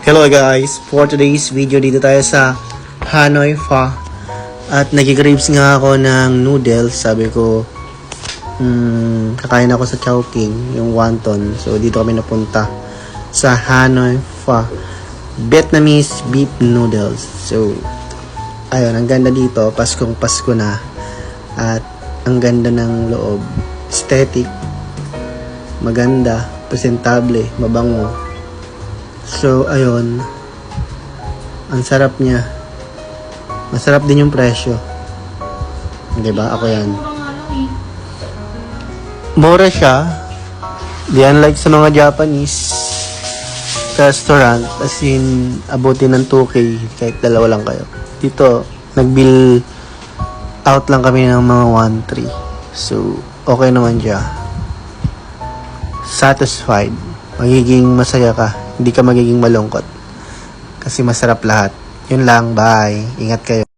Hello guys, for today's video dito tayo sa Hanoi Pho. At nag-craves nga ako ng noodles. Sabi ko, kakain ako sa Chowking, yung wonton. So dito kami napunta sa Hanoi Pho, Vietnamese beef noodles. So ayun, ang ganda dito, Paskong Pasko na. At ang ganda ng loob, aesthetic, maganda, presentable, mabango. So, ayun. Ang sarap niya. Masarap din yung presyo. Diba? Ako yan. Mura siya. Di unlike sa mga Japanese restaurant. As in, abutin ng 2K. Kahit dalawa lang kayo. Dito, nag-bill out lang kami ng mga 1-3. So, okay naman siya. Satisfied. Magiging masaya ka. Hindi ka magiging malungkot. Kasi masarap lahat. Yun lang. Bye. Ingat kayo.